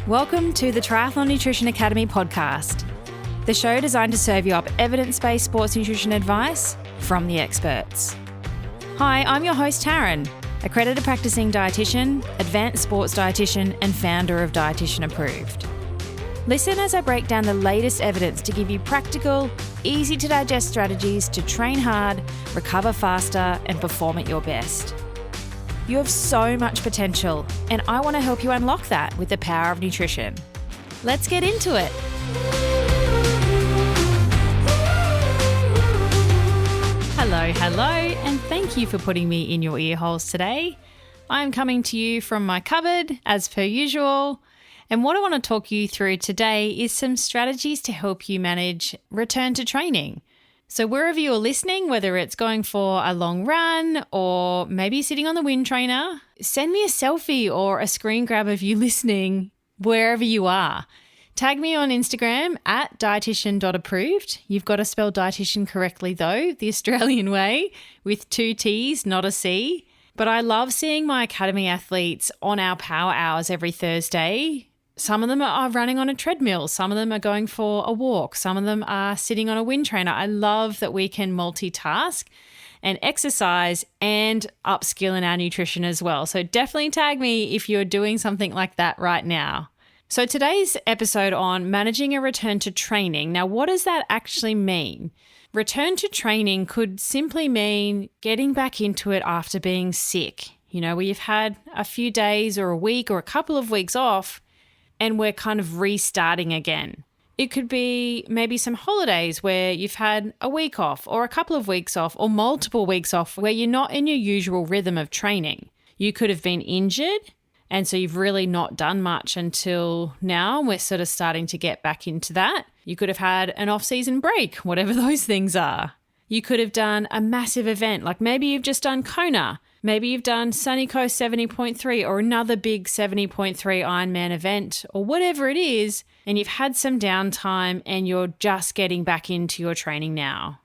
Welcome to the Triathlon Nutrition Academy podcast, the show designed to serve you up evidence-based sports nutrition advice from the experts. Hi, I'm your host Taryn, accredited practicing dietitian, advanced sports dietitian, and founder of Dietitian Approved. Listen as I break down the latest evidence to give you practical, easy to digest strategies to train hard, recover faster, and perform at your best. You have so much potential, and I want to help you unlock that with the power of nutrition. Let's get into it. Hello, and thank you for putting me in your ear holes today. I'm coming to you from my cupboard, as per usual, and what I want to talk you through today is some strategies to help you manage return to training. So wherever you're listening, whether it's going for a long run or maybe sitting on the wind trainer, send me a selfie or a screen grab of you listening wherever you are. Tag me on Instagram at dietitian.approved. You've got to spell dietitian correctly though, the Australian way, with 2 T's, not a C. But I love seeing my academy athletes on our power hours every Thursday. Some of them are running on a treadmill. Some of them are going for a walk. Some of them are sitting on a wind trainer. I love that we can multitask and exercise and upskill in our nutrition as well. So definitely tag me if you're doing something like that right now. So today's episode on managing a return to training. Now, what does that actually mean? Return to training could simply mean getting back into it after being sick. You know, where you've had a few days or a week or a couple of weeks off, and we're kind of restarting again. It could be maybe some holidays where you've had a week off or a couple of weeks off or multiple weeks off where you're not in your usual rhythm of training. You could have been injured, and so you've really not done much until now. We're sort of starting to get back into that. You could have had an off-season break, whatever those things are. You could have done a massive event, like maybe you've just done Kona. Maybe you've done Sunny Coast 70.3 or another big 70.3 Ironman event or whatever it is, and you've had some downtime and you're just getting back into your training now.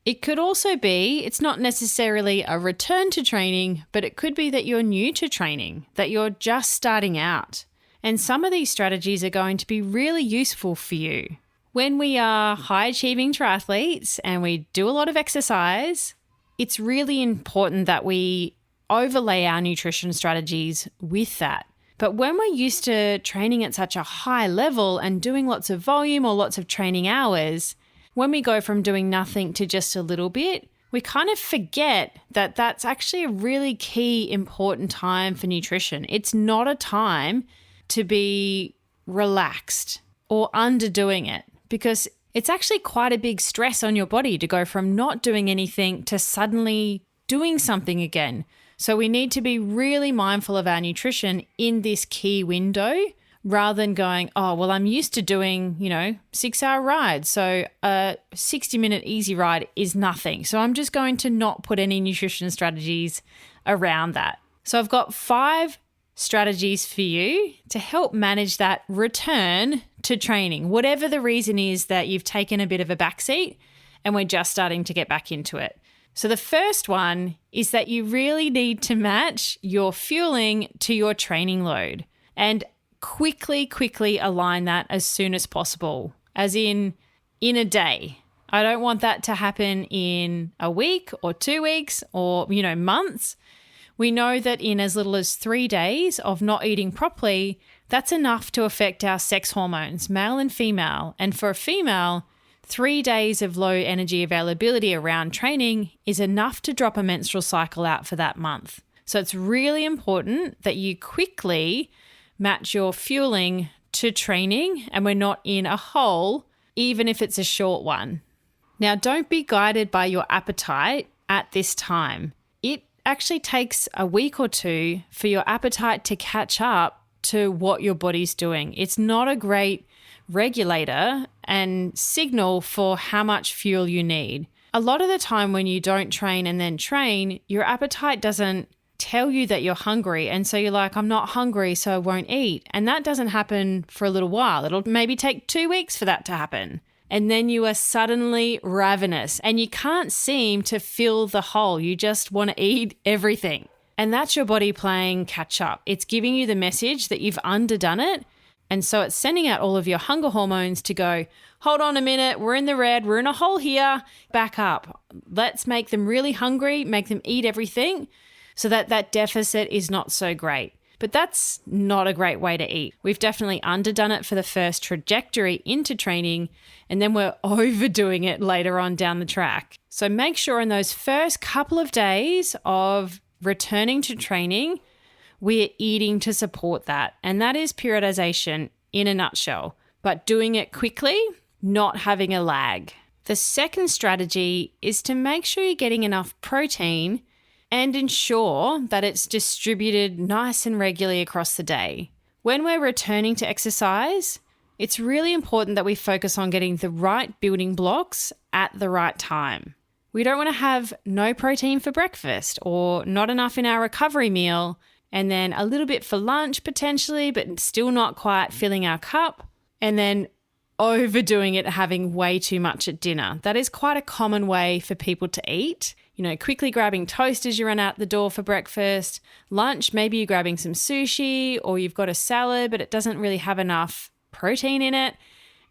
It could also be, it's not necessarily a return to training, but it could be that you're new to training, that you're just starting out. And some of these strategies are going to be really useful for you. When we are high-achieving triathletes and we do a lot of exercise, it's really important that we overlay our nutrition strategies with that. But when we're used to training at such a high level and doing lots of volume or lots of training hours, when we go from doing nothing to just a little bit, we kind of forget that that's actually a really key, important time for nutrition. It's not a time to be relaxed or underdoing it, because it's actually quite a big stress on your body to go from not doing anything to suddenly doing something again. So we need to be really mindful of our nutrition in this key window rather than going, oh, well, I'm used to doing, 6-hour rides. So a 60-minute easy ride is nothing. So I'm just going to not put any nutrition strategies around that. So I've got 5 strategies for you to help manage that return to training, whatever the reason is that you've taken a bit of a backseat and we're just starting to get back into it. So the first one is that you really need to match your fueling to your training load and quickly align that as soon as possible, as in a day. I don't want that to happen in a week or 2 weeks or, months. We know that in as little as 3 days of not eating properly, that's enough to affect our sex hormones, male and female. And for a female, 3 days of low energy availability around training is enough to drop a menstrual cycle out for that month. So it's really important that you quickly match your fueling to training and we're not in a hole, even if it's a short one. Now, don't be guided by your appetite at this time. It actually takes a week or 2 for your appetite to catch up to what your body's doing. It's not a great regulator and signal for how much fuel you need. A lot of the time when you don't train and then train, your appetite doesn't tell you that you're hungry. And so you're like, I'm not hungry, so I won't eat. And that doesn't happen for a little while. It'll maybe take 2 weeks for that to happen. And then you are suddenly ravenous and you can't seem to fill the hole. You just want to eat everything. And that's your body playing catch up. It's giving you the message that you've underdone it And so it's sending out all of your hunger hormones to go, hold on a minute, we're in the red, we're in a hole here, back up. Let's make them really hungry, make them eat everything so that that deficit is not so great. But that's not a great way to eat. We've definitely underdone it for the first trajectory into training, and then we're overdoing it later on down the track. So make sure in those first couple of days of returning to training, we're eating to support that. And that is periodization in a nutshell, but doing it quickly, not having a lag. The second strategy is to make sure you're getting enough protein and ensure that it's distributed nice and regularly across the day. When we're returning to exercise, it's really important that we focus on getting the right building blocks at the right time. We don't want to have no protein for breakfast or not enough in our recovery meal, and then a little bit for lunch potentially, but still not quite filling our cup, and then overdoing it, having way too much at dinner. That is quite a common way for people to eat. Quickly grabbing toast as you run out the door for breakfast. Lunch, maybe you're grabbing some sushi or you've got a salad, but it doesn't really have enough protein in it.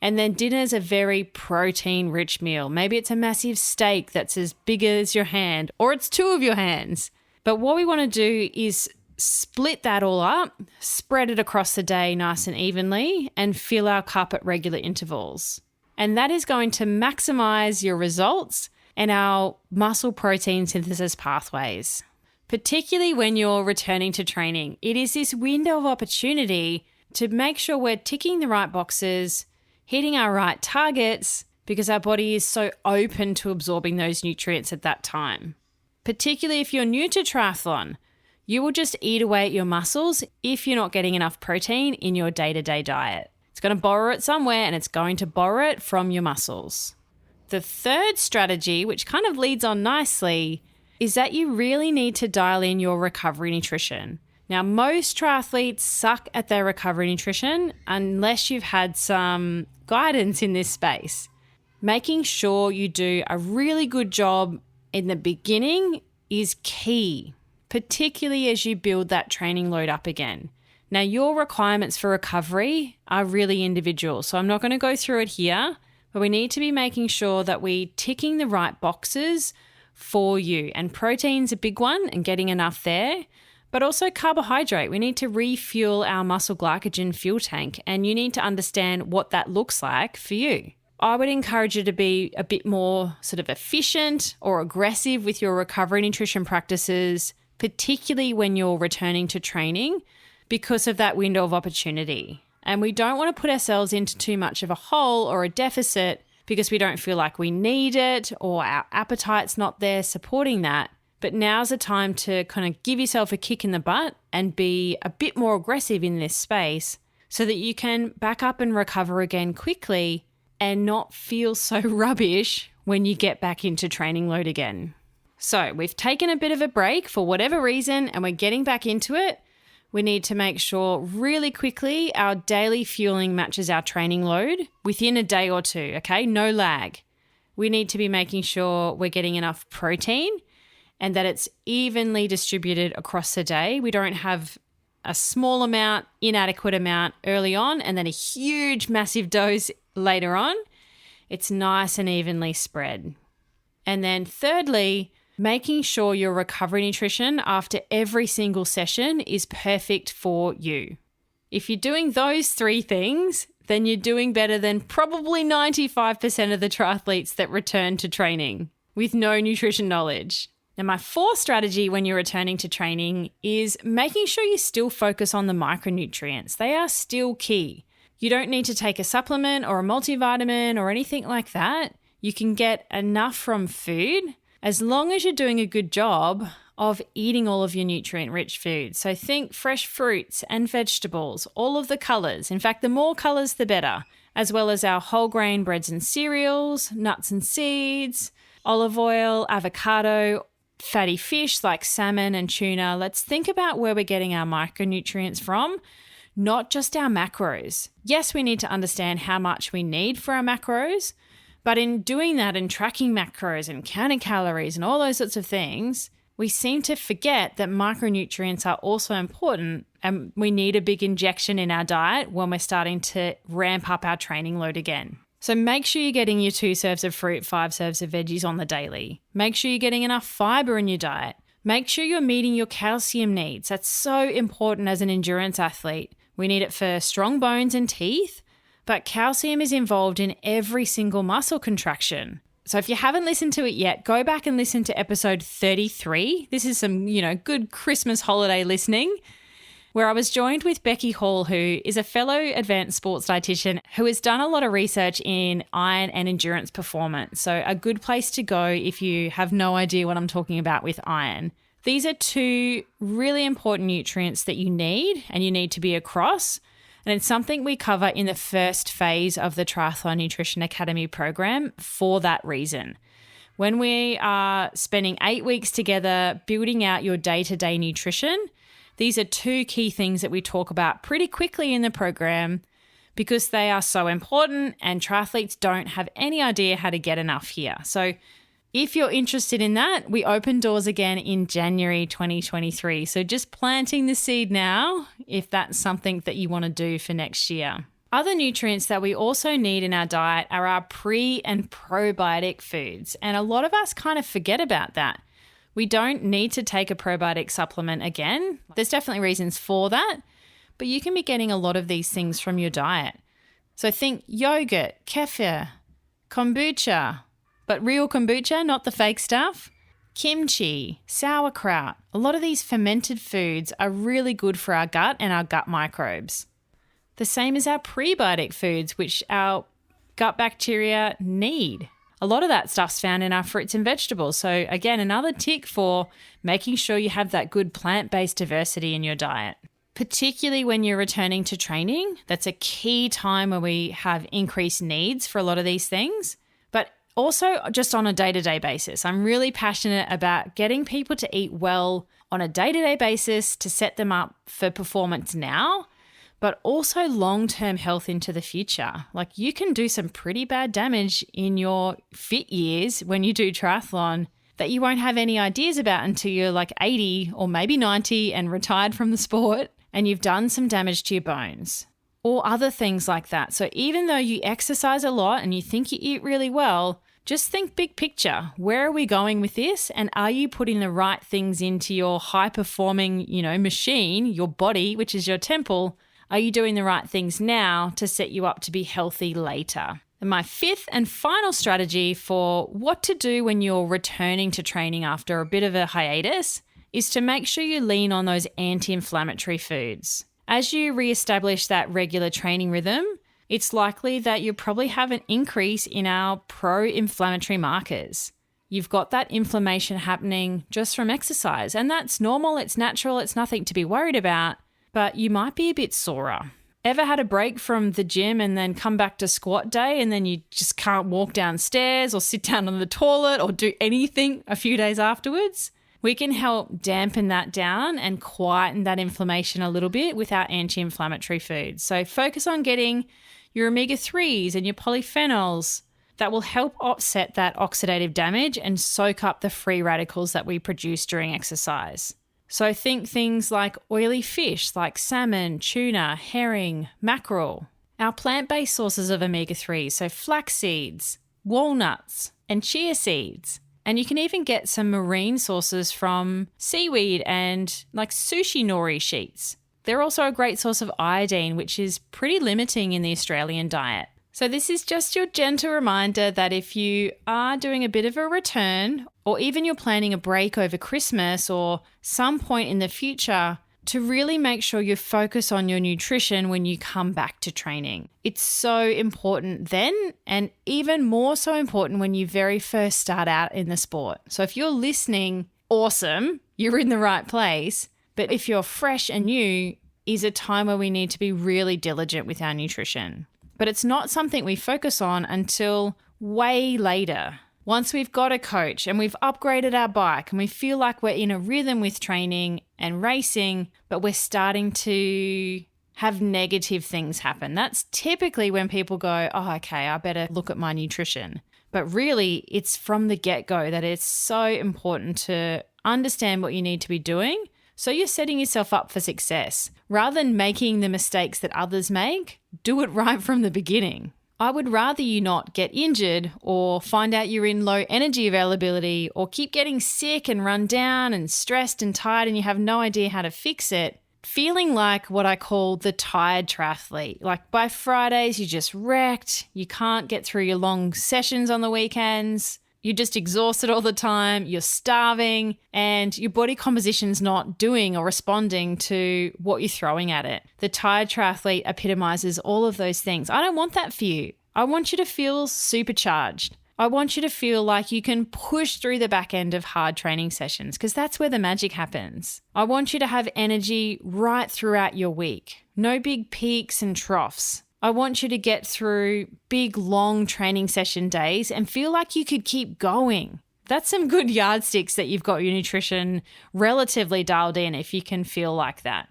And then dinner's a very protein-rich meal. Maybe it's a massive steak that's as big as your hand, or it's two of your hands. But what we want to do is split that all up, spread it across the day nice and evenly, and fill our cup at regular intervals. And that is going to maximize your results and our muscle protein synthesis pathways. Particularly when you're returning to training, it is this window of opportunity to make sure we're ticking the right boxes, hitting our right targets, because our body is so open to absorbing those nutrients at that time. Particularly if you're new to triathlon, you will just eat away at your muscles if you're not getting enough protein in your day-to-day diet. It's going to borrow it somewhere, and it's going to borrow it from your muscles. The third strategy, which kind of leads on nicely, is that you really need to dial in your recovery nutrition. Now, most triathletes suck at their recovery nutrition unless you've had some guidance in this space. Making sure you do a really good job in the beginning is key, particularly as you build that training load up again. Now, your requirements for recovery are really individual, so I'm not going to go through it here, but we need to be making sure that we're ticking the right boxes for you. And protein's a big one and getting enough there, but also carbohydrate. We need to refuel our muscle glycogen fuel tank, and you need to understand what that looks like for you. I would encourage you to be a bit more sort of efficient or aggressive with your recovery nutrition practices, particularly when you're returning to training, because of that window of opportunity. And we don't want to put ourselves into too much of a hole or a deficit because we don't feel like we need it or our appetite's not there supporting that. But now's the time to kind of give yourself a kick in the butt and be a bit more aggressive in this space so that you can back up and recover again quickly and not feel so rubbish when you get back into training load again. So we've taken a bit of a break for whatever reason and we're getting back into it. We need to make sure really quickly our daily fueling matches our training load within a day or two, okay? No lag. We need to be making sure we're getting enough protein and that it's evenly distributed across the day. We don't have a small amount, inadequate amount early on and then a huge, massive dose later on. It's nice and evenly spread. And then thirdly, making sure your recovery nutrition after every single session is perfect for you. If you're doing those three things, then you're doing better than probably 95% of the triathletes that return to training with no nutrition knowledge. Now, my fourth strategy when you're returning to training is making sure you still focus on the micronutrients. They are still key. You don't need to take a supplement or a multivitamin or anything like that. You can get enough from food as long as you're doing a good job of eating all of your nutrient-rich foods. So think fresh fruits and vegetables, all of the colours. In fact, the more colours, the better, as well as our whole grain breads and cereals, nuts and seeds, olive oil, avocado, fatty fish like salmon and tuna. Let's think about where we're getting our micronutrients from, not just our macros. Yes, we need to understand how much we need for our macros, but in doing that and tracking macros and counting calories and all those sorts of things, we seem to forget that micronutrients are also important, and we need a big injection in our diet when we're starting to ramp up our training load again. So make sure you're getting your 2 serves of fruit, 5 serves of veggies on the daily. Make sure you're getting enough fiber in your diet. Make sure you're meeting your calcium needs. That's so important as an endurance athlete. We need it for strong bones and teeth, but calcium is involved in every single muscle contraction. So if you haven't listened to it yet, go back and listen to episode 33. This is some, good Christmas holiday listening, where I was joined with Becky Hall, who is a fellow advanced sports dietitian who has done a lot of research in iron and endurance performance. So a good place to go if you have no idea what I'm talking about with iron. These are 2 really important nutrients that you need, and you need to be across. And it's something we cover in the first phase of the Triathlon Nutrition Academy program for that reason. When we are spending 8 weeks together building out your day-to-day nutrition, these are 2 key things that we talk about pretty quickly in the program because they are so important and triathletes don't have any idea how to get enough here. So if you're interested in that, we open doors again in January 2023. So just planting the seed now if that's something that you want to do for next year. Other nutrients that we also need in our diet are our pre- and probiotic foods. And a lot of us kind of forget about that. We don't need to take a probiotic supplement again. There's definitely reasons for that, but you can be getting a lot of these things from your diet. So think yogurt, kefir, kombucha, but real kombucha, not the fake stuff. Kimchi, sauerkraut. A lot of these fermented foods are really good for our gut and our gut microbes. The same as our prebiotic foods, which our gut bacteria need. A lot of that stuff's found in our fruits and vegetables. So again, another tick for making sure you have that good plant-based diversity in your diet. Particularly when you're returning to training, that's a key time where we have increased needs for a lot of these things. But also just on a day-to-day basis. I'm really passionate about getting people to eat well on a day-to-day basis to set them up for performance now, but also long-term health into the future. Like you can do some pretty bad damage in your fit years when you do triathlon that you won't have any ideas about until you're like 80 or maybe 90 and retired from the sport and you've done some damage to your bones. Or other things like that. So even though you exercise a lot and you think you eat really well, just think big picture. Where are we going with this? And are you putting the right things into your high-performing, machine, your body, which is your temple? Are you doing the right things now to set you up to be healthy later? And my 5th and final strategy for what to do when you're returning to training after a bit of a hiatus is to make sure you lean on those anti-inflammatory foods. As you reestablish that regular training rhythm, it's likely that you'll probably have an increase in our pro-inflammatory markers. You've got that inflammation happening just from exercise, and that's normal, it's natural, it's nothing to be worried about, but you might be a bit sorer. Ever had a break from the gym and then come back to squat day and then you just can't walk downstairs or sit down on the toilet or do anything a few days afterwards? We can help dampen that down and quieten that inflammation a little bit with our anti-inflammatory foods. So focus on getting your omega-3s and your polyphenols. That will help offset that oxidative damage and soak up the free radicals that we produce during exercise. So think things like oily fish like salmon, tuna, herring, mackerel. Our plant-based sources of omega-3, so flax seeds, walnuts, and chia seeds. And you can even get some marine sources from seaweed and like sushi nori sheets. They're also a great source of iodine, which is pretty limiting in the Australian diet. So this is just your gentle reminder that if you are doing a bit of a return, or even you're planning a break over Christmas or some point in the future, to really make sure you focus on your nutrition when you come back to training. It's so important then, and even more so important when you very first start out in the sport. So if you're listening, awesome, you're in the right place. But if you're fresh and new, is a time where we need to be really diligent with our nutrition. But it's not something we focus on until way later. Once we've got a coach and we've upgraded our bike and we feel like we're in a rhythm with training and racing, but we're starting to have negative things happen. That's typically when people go, oh, okay, I better look at my nutrition. But really, it's from the get-go that it's so important to understand what you need to be doing so you're setting yourself up for success. Rather than making the mistakes that others make, do it right from the beginning. I would rather you not get injured or find out you're in low energy availability or keep getting sick and run down and stressed and tired and you have no idea how to fix it, feeling like what I call the tired triathlete. Like by Fridays, you're just wrecked. You can't get through your long sessions on the weekends. You're just exhausted all the time. You're starving and your body composition's not doing or responding to what you're throwing at it. The tired triathlete epitomizes all of those things. I don't want that for you. I want you to feel supercharged. I want you to feel like you can push through the back end of hard training sessions because that's where the magic happens. I want you to have energy right throughout your week. No big peaks and troughs. I want you to get through big, long training session days and feel like you could keep going. That's some good yardsticks that you've got your nutrition relatively dialed in if you can feel like that.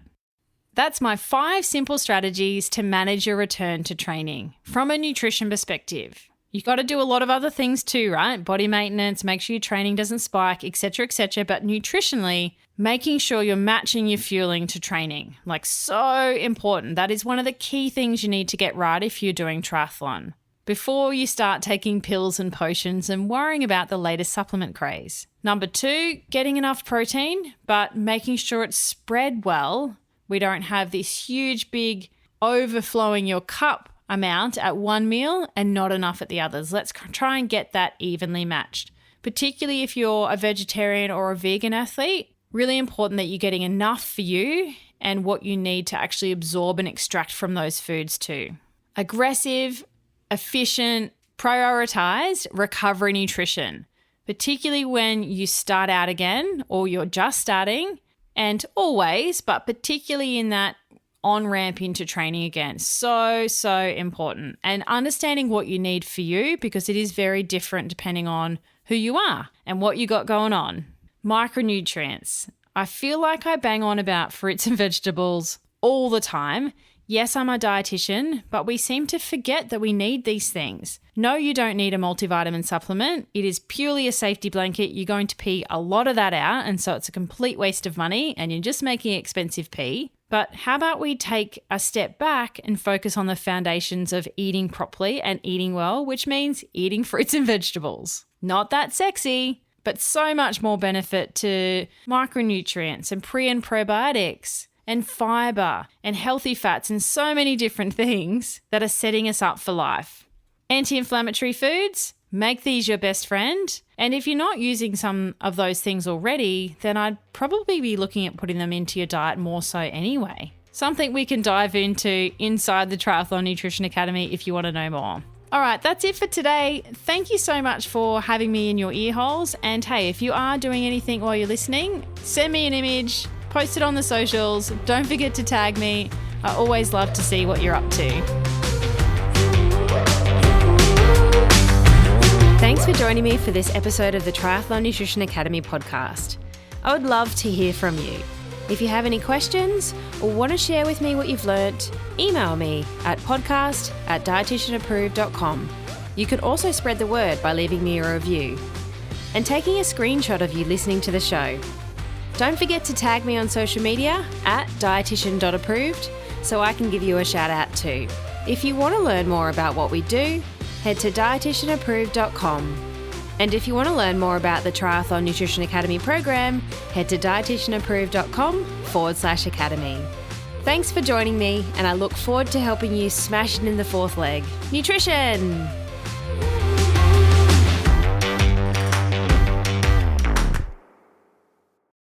That's my 5 simple strategies to manage your return to training from a nutrition perspective. You've got to do a lot of other things too, right? Body maintenance, make sure your training doesn't spike, etc., etc. But nutritionally, making sure you're matching your fueling to training, like so important. That is one of the key things you need to get right if you're doing triathlon. Before you start taking pills and potions and worrying about the latest supplement craze. Number 2, getting enough protein, but making sure it's spread well. We don't have this huge, big overflowing your cup amount at one meal and not enough at the others. Let's try and get that evenly matched. Particularly if you're a vegetarian or a vegan athlete, really important that you're getting enough for you and what you need to actually absorb and extract from those foods too. Aggressive, efficient, prioritized recovery nutrition, particularly when you start out again or you're just starting, and always, but particularly in that on-ramp into training again. So important. And understanding what you need for you, because it is very different depending on who you are and what you got going on. Micronutrients. I feel like I bang on about fruits and vegetables all the time. Yes, I'm a dietitian, but we seem to forget that we need these things. No, you don't need a multivitamin supplement. It is purely a safety blanket. You're going to pee a lot of that out, and so it's a complete waste of money, and you're just making expensive pee. But how about we take a step back and focus on the foundations of eating properly and eating well, which means eating fruits and vegetables. Not that sexy, but so much more benefit to micronutrients and pre and probiotics and fiber and healthy fats and so many different things that are setting us up for life. Anti-inflammatory foods, make these your best friend. And if you're not using some of those things already, then I'd probably be looking at putting them into your diet more so anyway. Something we can dive into inside the Triathlon Nutrition Academy if you want to know more. All right, that's it for today. Thank you so much for having me in your ear holes. And hey, if you are doing anything while you're listening, send me an image, post it on the socials. Don't forget to tag me. I always love to see what you're up to. Thanks for joining me for this episode of the Triathlon Nutrition Academy podcast. I would love to hear from you. If you have any questions or want to share with me what you've learnt, email me at podcast@dietitianapproved.com. You could also spread the word by leaving me a review and taking a screenshot of you listening to the show. Don't forget to tag me on social media at dietitian.approved so I can give you a shout out too. If you want to learn more about what we do, head to dietitianapproved.com. And if you want to learn more about the Triathlon Nutrition Academy program, head to dietitianapproved.com/academy. Thanks for joining me, and I look forward to helping you smash it in the fourth leg. Nutrition!